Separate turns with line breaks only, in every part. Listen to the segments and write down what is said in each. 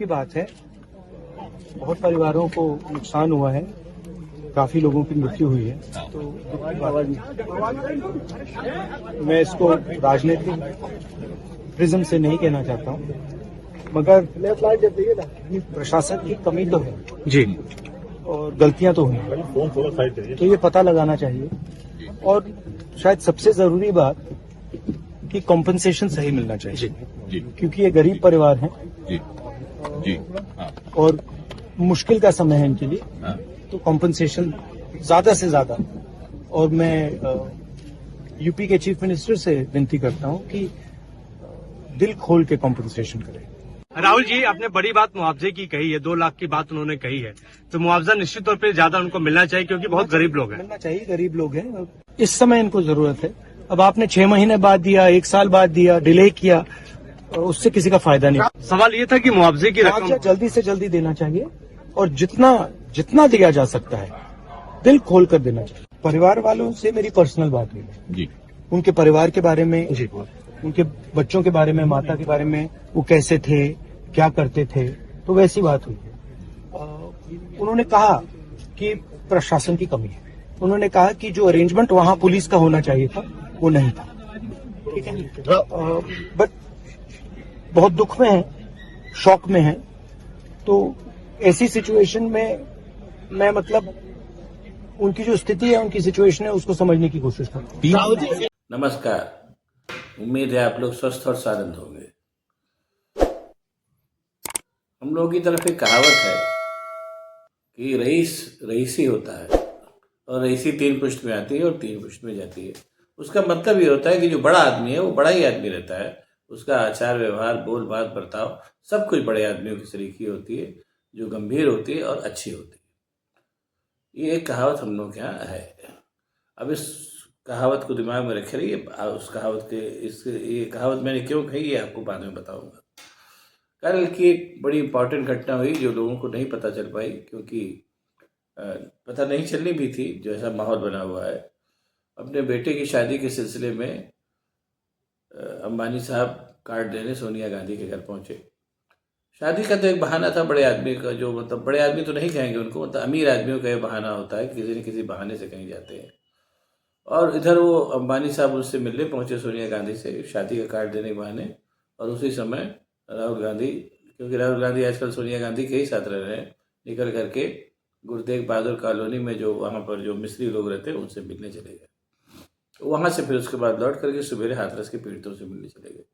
की बात है, बहुत परिवारों को नुकसान हुआ है, काफी लोगों की मृत्यु हुई है, तो दुख की बात है। मैं इसको राजनीतिक प्रिज्म से नहीं कहना चाहता हूँ, मगर प्रशासन की कमी तो है
जी।
और गलतियां तो हुई हैं, तो ये पता लगाना चाहिए। और शायद सबसे जरूरी बात कि कॉम्पनसेशन सही मिलना चाहिए,
जी।
क्योंकि ये गरीब परिवार हैं
जी। जी। हाँ।
और मुश्किल का समय है इनके लिए,
हाँ।
तो कॉम्पनसेशन ज्यादा से ज्यादा। और मैं यूपी के चीफ मिनिस्टर से विनती करता हूं कि दिल खोल के कॉम्पनसेशन करें।
राहुल जी, आपने बड़ी बात मुआवजे की कही है, 2 लाख की बात उन्होंने कही है, तो मुआवजा निश्चित तौर पे ज्यादा उनको मिलना चाहिए क्योंकि बहुत गरीब लोग हैं।
मिलना चाहिए, गरीब लोग हैं, इस समय इनको जरूरत है। अब आपने 6 महीने बाद दिया, 1 साल बाद दिया, डिले किया, उससे किसी का फायदा नहीं।
सवाल ये था कि मुआवजे की रकम
मुआवजा जल्दी से जल्दी देना चाहिए और जितना दिया जा सकता है दिल खोल कर देना चाहिए। परिवार वालों से मेरी पर्सनल बात हुई
जी।
उनके परिवार के बारे में,
जी।
उनके बच्चों के बारे में, माता के बारे में, वो कैसे थे, क्या करते थे, तो वैसी बात हुई। उन्होंने कहा कि प्रशासन की कमी है, उन्होंने कहा कि जो अरेंजमेंट वहां पुलिस का होना चाहिए था वो नहीं था, ठीक है। बट बहुत दुख में है, शॉक में है, तो ऐसी सिचुएशन में मैं मतलब उनकी जो स्थिति है, उनकी सिचुएशन है, उसको समझने की कोशिश करता हूँ।
नमस्कार, उम्मीद है आप लोग स्वस्थ और सानंद होंगे। हम लोगों की तरफ एक कहावत है कि रईस रईसी होता है और रईसी 3 पुश्त में आती है और 3 पुश्त में जाती है। उसका मतलब ये होता है कि जो बड़ा आदमी है वो बड़ा ही आदमी रहता है, उसका आचार व्यवहार, बोल बात, बर्ताव सब कुछ बड़े आदमियों की सरीखी होती है, जो गंभीर होती है और अच्छी होती है। ये एक कहावत हम लोग के यहाँ है। अब इस कहावत को दिमाग में रखे रहिए। उस कहावत के ये कहावत मैंने क्यों कही ये आपको बाद में बताऊंगा। कल की एक बड़ी इंपॉर्टेंट घटना हुई जो लोगों को नहीं पता चल पाई, क्योंकि पता नहीं चलनी भी थी, जो ऐसा माहौल बना हुआ है। अपने बेटे की शादी के सिलसिले में अंबानी साहब कार्ड देने सोनिया गांधी के घर पहुंचे। शादी का तो एक बहाना था बड़े आदमी का, जो मतलब बड़े आदमी तो नहीं कहेंगे उनको, मतलब अमीर आदमियों का एक बहाना होता है कि किसी न किसी बहाने से कहीं जाते हैं। और इधर वो अंबानी साहब उनसे मिलने पहुंचे सोनिया गांधी से, शादी का कार्ड देने के बहाने। और उसी समय राहुल गांधी, क्योंकि राहुल गांधी आजकल सोनिया गांधी के ही साथ रह रहे हैं, निकल करके गुरु तेग बहादुर कॉलोनी में जो वहाँ पर जो मिस्त्री लोग रहते हैं उनसे मिलने चले गए। वहाँ से फिर उसके बाद लौट करके सवेरे हाथरस के पीड़ितों से मिलने चले गए।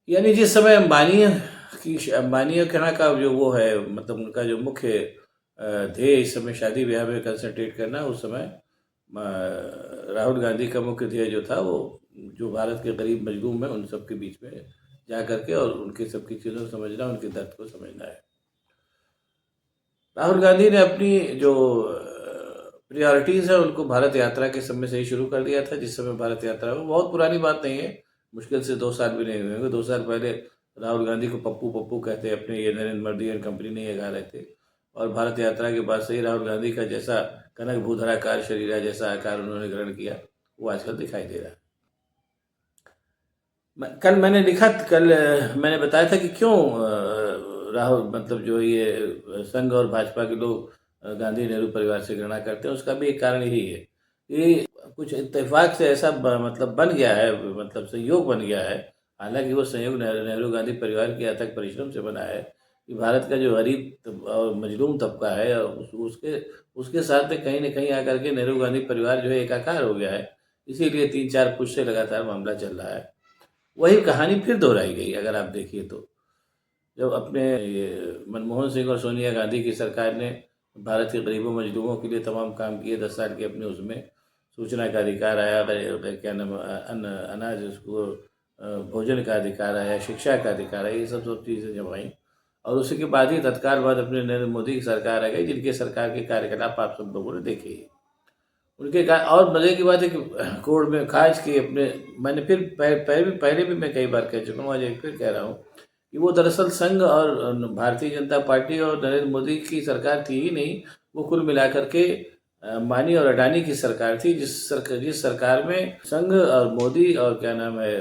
यानी जिस समय अंबानी कहना का जो वो है, मतलब उनका जो मुख्य ध्येय इस समय शादी ब्याह में कंसंट्रेट करना, उस समय राहुल गांधी का मुख्य ध्येय जो था वो जो भारत के गरीब मजलूम है उन सब के बीच में जा करके और उनके सबकी चीज़ों को समझना, उनके दर्द को समझना है। राहुल गांधी ने अपनी जो प्रियोरिटीज़ है उनको भारत यात्रा के समय से ही शुरू कर दिया था। जिस समय भारत यात्रा हो, बहुत पुरानी बात नहीं है, मुश्किल से 2 साल भी नहीं हुए होंगे। 2 साल पहले राहुल गांधी को पप्पू पप्पू कहते अपने ये नरेंद्र मोदी एंड कंपनी नहीं गा रहे थे। और भारत यात्रा के बाद से ही राहुल गांधी का जैसा कनक भूधराकार शरीर है, जैसा आकार उन्होंने ग्रहण किया, वो आजकल दिखाई दे रहा है। कल मैंने बताया था कि क्यों राहुल मतलब जो ये संघ और भाजपा के लोग गांधी नेहरू परिवार से घृणा करते हैं। उसका भी एक कारण यही है, ये कुछ इत्तेफाक से ऐसा मतलब बन गया है, मतलब संयोग बन गया है। हालांकि वो संयोग नेहरू गांधी परिवार के अथक परिश्रम से बना है कि भारत का जो गरीब और मजलूम तबका है उसके साथ में कहीं न कहीं आकर के नेहरू गांधी परिवार जो है एकाकार हो गया है। इसीलिए 3-4 पुश से लगातार मामला चल रहा है। वही कहानी फिर दोहराई गई अगर आप देखिए तो। जब अपने ये मनमोहन सिंह और सोनिया गांधी की सरकार ने भारत के गरीबों मजलूमों के लिए तमाम काम किए, 10 साल के अपने उसमें सूचना का अधिकार आया, क्या नाम अनाज उसको भोजन का अधिकार आया, शिक्षा का अधिकार आया, ये सब चीज़ें जब आई और उसी के बाद ही तत्काल बाद अपने नरेंद्र मोदी की सरकार आ गई, जिनके सरकार के कार्यकलाप आप सब लोगों ने देखे ही। उनके और मजे की बात है कि कोर्ट में खास की अपने, मैंने फिर पहले भी मैं कई बार कह चुका हूँ, आज एक फिर कह रहा हूँ कि वो दरअसल संघ और भारतीय जनता पार्टी और नरेंद्र मोदी की सरकार थी ही नहीं, वो कुल मिलाकर के अंबानी और अडानी की सरकार थी, जिस सरकार में संघ और मोदी और क्या नाम है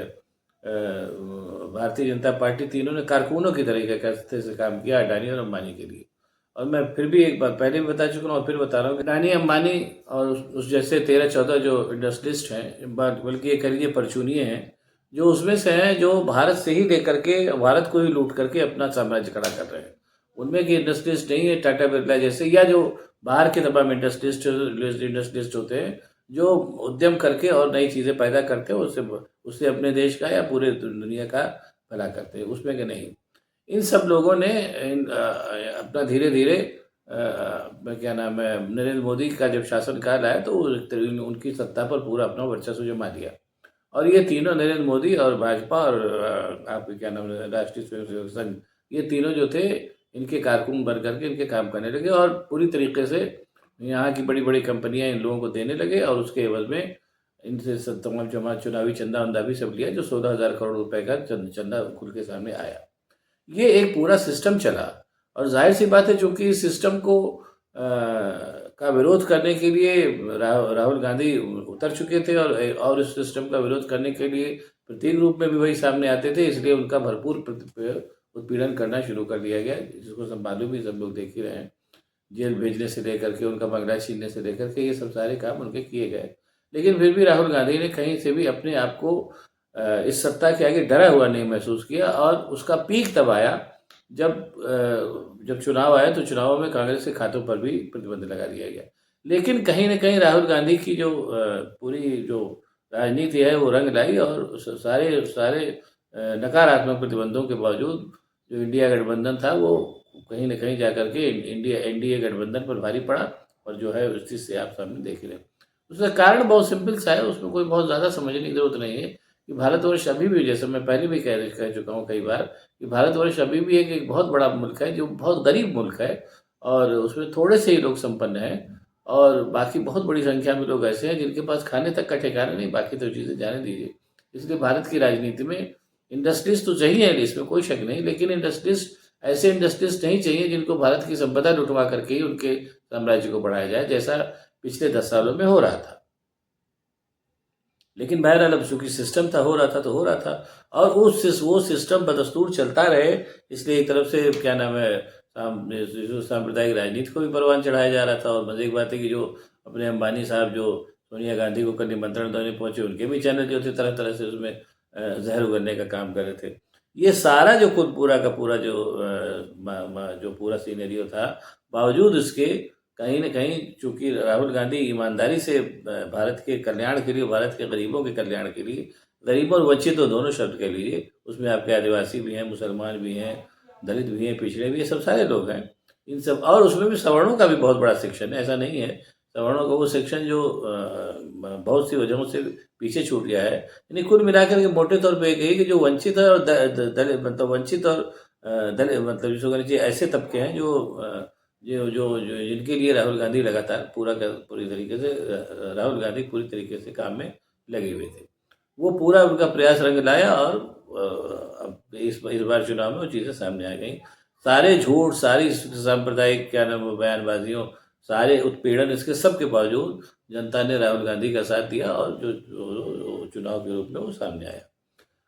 भारतीय जनता पार्टी तीनों ने कारकुनों की तरीके से काम किया अडानी और अंबानी के लिए। और मैं फिर भी एक बार पहले भी बता चुका हूँ और फिर बता रहा हूँ कि अडानी अंबानी और उस जैसे 13-14 जो इंडस्ट्रियलिस्ट हैं, बल्कि ये कह लीजिए परचूनिये हैं, जो उसमें से हैं जो भारत से ही लेकर के भारत को ही लूट करके अपना साम्राज्य खड़ा कर रहे हैं। उनमें की इंडस्ट्रियलिस्ट नहीं है टाटा बिरला जैसे, या जो बाहर के तमाम इंडस्ट्रियलिस्ट होते हैं जो उद्यम करके और नई चीज़ें पैदा करते हैं, उससे अपने देश का या पूरे दुनिया का भला करते हैं, उसमें के नहीं। इन सब लोगों ने अपना धीरे धीरे क्या नाम है, नरेंद्र मोदी का जब शासनकाल आया तो उनकी सत्ता पर पूरा अपना वर्चस्व जमा दिया। और ये तीनों, नरेंद्र मोदी और भाजपा और आपके क्या नाम है, राष्ट्रीय स्वयंसेवक संघ, ये तीनों जो थे इनके कारकुन बन करके इनके काम करने लगे और पूरी तरीके से यहाँ की बड़ी बड़ी कंपनियां इन लोगों को देने लगे और उसके एवज में इनसे तमाम चुनावी चंदा वंदा भी सब लिया, जो 16,000 करोड़ रुपए का चंदा खुल के सामने आया। ये एक पूरा सिस्टम चला और जाहिर सी बात है, चूंकि इस सिस्टम को का विरोध करने के लिए राहुल गांधी उतर चुके थे और इस सिस्टम का विरोध करने के लिए प्रतीक रूप में भी वही सामने आते थे, इसलिए उनका भरपूर उत्पीड़न करना शुरू कर दिया गया, जिसको सब मालूम ही, सब लोग देख ही रहे हैं। जेल भेजने से लेकर के उनका बंगला छीनने से लेकर के ये सब सारे काम उनके किए गए। लेकिन फिर भी राहुल गांधी ने कहीं से भी अपने आप को इस सत्ता के आगे डरा हुआ नहीं महसूस किया। और उसका पीक तब आया जब चुनाव आया, तो चुनावों में कांग्रेस के खातों पर भी प्रतिबंध लगा दिया गया। लेकिन कहीं न कहीं राहुल गांधी की जो पूरी जो राजनीति है वो रंग लाई और सारे नकारात्मक प्रतिबंधों के बावजूद जो इंडिया गठबंधन था वो कहीं न कहीं जाकर के एनडीए गठबंधन पर भारी पड़ा और जो है उस चीज़ से आप सामने देख रहे हैं। उसका कारण बहुत सिंपल सा है, उसमें कोई बहुत ज़्यादा समझने की ज़रूरत नहीं है कि भारतवर्ष अभी भी, जैसे मैं पहले भी कह चुका हूँ कई बार, कि भारतवर्ष अभी भी एक बहुत बड़ा मुल्क है जो बहुत गरीब मुल्क है और उसमें थोड़े से ही लोग संपन्न हैं और बाकी बहुत बड़ी संख्या में लोग ऐसे हैं जिनके पास खाने तक का ठिकाना नहीं, बाकी तो चीज़ें जाने दीजिए। इसलिए भारत की राजनीति में इंडस्ट्रीज तो चाहिए, इसमें कोई शक नहीं, लेकिन ऐसे इंडस्ट्रीज नहीं चाहिए जिनको भारत की संपदा लुटवा करके ही उनके साम्राज्य को बढ़ाया जाए, जैसा पिछले 10 सालों में हो रहा था। लेकिन बहरहाल अब चूंकि सिस्टम था, हो रहा था तो हो रहा था और वो सिस्टम बदस्तूर चलता रहे, इसलिए एक तरफ से क्या नाम है, सांप्रदायिक राजनीति को भी परवान चढ़ाया जा रहा था। और मजे की बात है कि जो अपने अंबानी साहब जो सोनिया गांधी को कल निमंत्रण देने पहुंचे, उनके भी चैनल जो थे तरह तरह से उसमें जहर उगलने का काम कर रहे थे। ये सारा जो पूरा का पूरा जो पूरा सीनेरियो था, बावजूद इसके कहीं न कहीं चूंकि राहुल गांधी ईमानदारी से भारत के कल्याण के लिए, भारत के गरीबों के कल्याण के लिए, गरीब और वंचित दोनों शब्द कह लीजिए, उसमें आपके आदिवासी भी हैं, मुसलमान भी हैं, दलित भी हैं, पिछड़े भी हैं, सब सारे लोग हैं इन सब। और उसमें भी सवर्णों का भी बहुत बड़ा सेक्शन है, ऐसा नहीं है। सवर्णों का वो सेक्शन जो बहुत सी वजहों से पीछे छूट गया है। यानी कुल मिलाकर के मोटे तौर पे कही कि जो वंचित है और दलित, मतलब वंचित और दलित, मतलब जिसको कहना चाहिए ऐसे तबके हैं जो जिनके लिए राहुल गांधी लगातार पूरी तरीके से राहुल गांधी पूरी तरीके से काम में लगे हुए थे। वो पूरा उनका प्रयास रंग लाया और अब इस बार चुनाव में वो चीज़ें सामने आ गई। सारे झूठ, सारी सांप्रदायिक क्या नाम बयानबाजियों, सारे उत्पीड़न, इसके सब के बावजूद जनता ने राहुल गांधी का साथ दिया और जो चुनाव के रूप में वो सामने आया।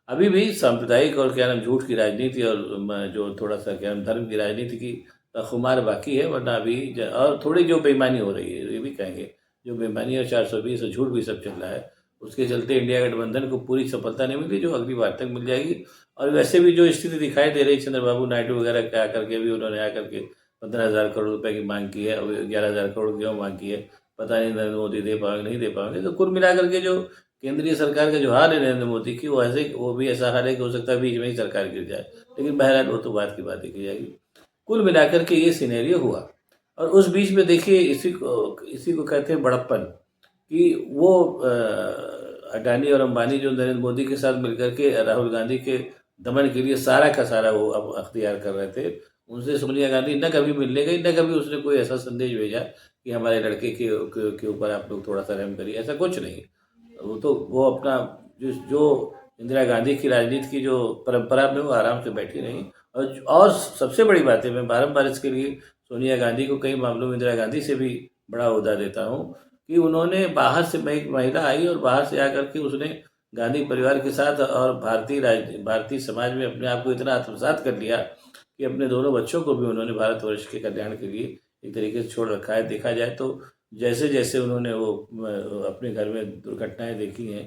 अभी भी सांप्रदायिक और क्या नाम झूठ की राजनीति और जो थोड़ा सा क्या नाम धर्म की राजनीति की खुमार बाकी है, वरना अभी और थोड़ी जो बेईमानी हो रही है, ये भी कहेंगे, जो बेईमानी और 420 और झूठ भी सब चल रहा है, उसके चलते इंडिया गठबंधन को पूरी सफलता नहीं मिली, जो अगली बार तक मिल जाएगी। और वैसे भी जो स्थिति दिखाई दे रही, चंद्रबाबू नायडू वगैरह के आकर के भी उन्होंने आकर के 15,000 करोड़ रुपए की मांग की है, 11,000 करोड़ की मांग की है, पता नहीं नरेंद्र मोदी दे पाएंगे नहीं दे पाएंगे। तो कुल मिलाकर के जो केंद्रीय सरकार का जो हाल है नरेंद्र मोदी की, वो भी ऐसा हाल है कि हो सकता है बीच में ही सरकार गिर जाए, लेकिन बहरहाल वो तो बात की बात देखी जाएगी। कुल मिलाकर के ये सिनेरियो हुआ और उस बीच में देखिए इसी को कहते हैं बड़प्पन, कि वो अडानी और अंबानी जो नरेंद्र मोदी के साथ मिलकर के राहुल गांधी के दमन के लिए सारा का सारा वो अब अख्तियार कर रहे थे। उनसे सोनिया गांधी न कभी मिलने गई, न कभी उसने कोई ऐसा संदेश भेजा कि हमारे लड़के के ऊपर आप लोग थोड़ा सा रहम करिए, ऐसा कुछ नहीं। वो अपना जो इंदिरा गांधी की राजनीति की जो परंपरा में वो आराम से बैठी रही। और सबसे बड़ी बात है, मैं बारम्बार इसके लिए सोनिया गांधी को कई मामलों में इंदिरा गांधी से भी बड़ा ओहदा देता हूँ, कि उन्होंने बाहर से, एक महिला आई और बाहर से आकर के उसने गांधी परिवार के साथ और भारतीय समाज में अपने आप को इतना आत्मसात कर लिया कि अपने दोनों बच्चों को भी उन्होंने भारतवर्ष के कल्याण के लिए एक तरीके से छोड़ रखा है। देखा जाए तो जैसे जैसे उन्होंने वो अपने घर में दुर्घटनाएं देखी हैं,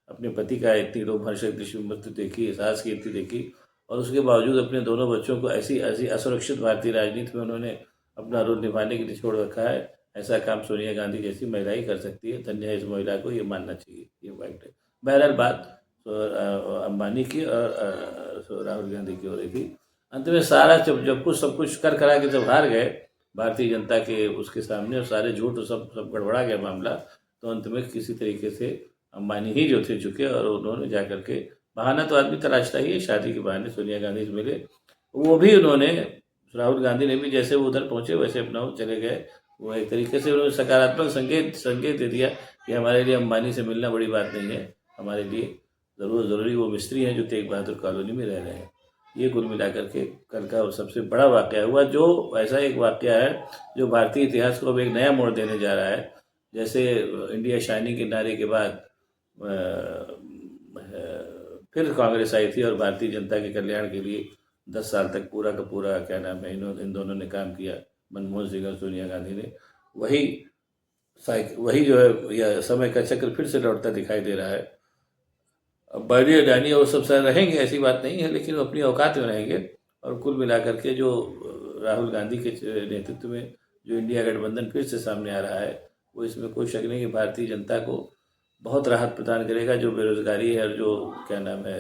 अपने पति का इतनी रोमहर्षक दृश्य मृत्यु देखी, सास की इतनी देखी, और उसके बावजूद अपने दोनों बच्चों को ऐसी ऐसी असुरक्षित भारतीय राजनीति में उन्होंने अपना रोल निभाने के लिए छोड़ रखा है। ऐसा काम सोनिया गांधी जैसी महिला ही कर सकती है। धन्य है इस महिला को, ये मानना चाहिए, ये फैक्ट है। बहरहाल बात अंबानी की और राहुल गांधी की हो रही थी। अंत में सारा जब कुछ सब कुछ कर करा के जब हार गए भारतीय जनता के उसके सामने, और सारे झूठ सब गड़बड़ा गया मामला, तो अंत में किसी तरीके से अंबानी ही जो थे झुके, और उन्होंने जा करके, बहाना तो आदमी तलाशता ही है, शादी के बहाने सोनिया गांधी से मिले। वो भी उन्होंने, राहुल गांधी ने भी जैसे वो उधर पहुंचे वैसे अपना वो चले गए। वो एक तरीके से उन्होंने सकारात्मक संकेत दे दिया कि हमारे लिए अंबानी से मिलना बड़ी बात नहीं है, हमारे लिए ज़रूरी वो मिस्त्री हैं जो तेग बहादुर कॉलोनी में रह रहे हैं। ये कुल मिलाकर के कल का सबसे बड़ा वाक़या हुआ, जो ऐसा एक वाक़या है जो भारतीय इतिहास को अब एक नया मोड़ देने जा रहा है। जैसे इंडिया शाइनिंग के नारे के बाद फिर कांग्रेस आई थी और भारतीय जनता के कल्याण के लिए 10 साल तक पूरा का पूरा क्या नाम है इन दोनों ने काम किया, मनमोहन सिंह और सोनिया गांधी ने। वही जो है यह समय का चक्र फिर से लौटता दिखाई दे रहा है। अब बाडी अडानी और सब सारे रहेंगे, ऐसी बात नहीं है, लेकिन वो अपनी औकात में रहेंगे। और कुल मिलाकर के जो राहुल गांधी के नेतृत्व में जो इंडिया गठबंधन फिर से सामने आ रहा है, वो इसमें कोई शक नहीं कि भारतीय जनता को बहुत राहत प्रदान करेगा। जो बेरोजगारी है और जो क्या नाम है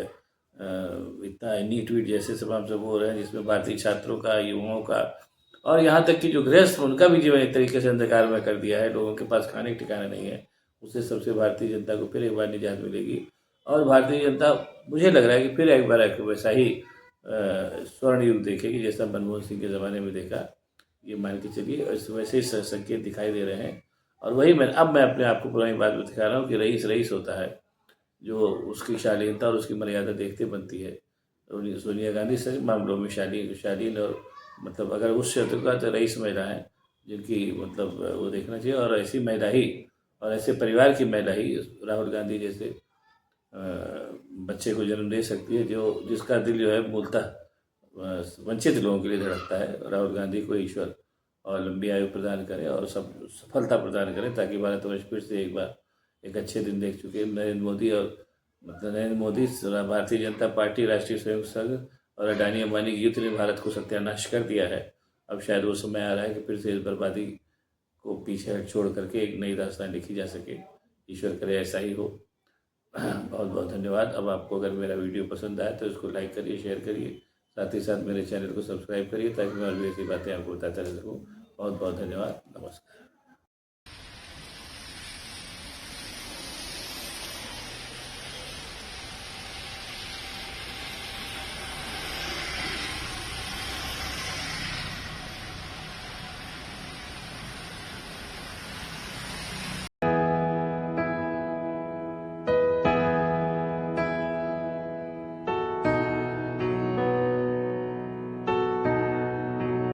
इतना नीट वीट जैसे सब हम सब हो रहे हैं, जिसमें भारतीय छात्रों का, युवाओं का, और यहाँ तक कि जो गृहस्थ उनका भी जीवन एक तरीके से अंधकार में कर दिया है। लोगों के पास खाने के ठिकाना नहीं है, उससे सबसे भारतीय जनता को फिर एक बार निजात मिलेगी। और भारतीय जनता, मुझे लग रहा है कि फिर एक बार वैसा ही स्वर्ण युग देखेगी जैसा मनमोहन सिंह के ज़माने में देखा। ये मान के चलिए वैसे ही संकेत दिखाई दे रहे हैं। और वही मैं अपने आप को पुरानी बात में दिखा रहा हूँ कि रईस होता है, जो उसकी शालीनता और उसकी मर्यादा देखते बनती है। सोनिया गांधी सभी मामलों में शालीन और मतलब अगर उस क्षेत्र का तो रईस महिला है, जिनकी मतलब वो देखना चाहिए। और ऐसी महिला ही और ऐसे परिवार की महिला ही राहुल गांधी जैसे बच्चे को जन्म दे सकती है, जिसका दिल जो है मूलतः वंचित लोगों के लिए धड़कता है। राहुल गांधी को ईश्वर और लंबी आयु प्रदान करें और सब सफलता प्रदान करें, ताकि भारतवर्ष फिर से एक बार एक अच्छे दिन देख चुके नरेंद्र मोदी, भारतीय जनता पार्टी, राष्ट्रीय स्वयं संघ और अडानी अंबानी की युद्ध ने भारत को सत्यानाश कर दिया है। अब शायद वो समय आ रहा है कि फिर से इस बर्बादी को पीछे छोड़ करके एक नई दास्तान लिखी जा सके। ईश्वर करे ऐसा ही हो। बहुत बहुत धन्यवाद। अब आपको अगर मेरा वीडियो पसंद आए तो इसको लाइक करिए, शेयर करिए, साथ ही साथ मेरे चैनल को सब्सक्राइब करिए, ताकि मैं और भी ऐसी बातें आपको बताता रह सकूँ। बहुत बहुत धन्यवाद। नमस्कार।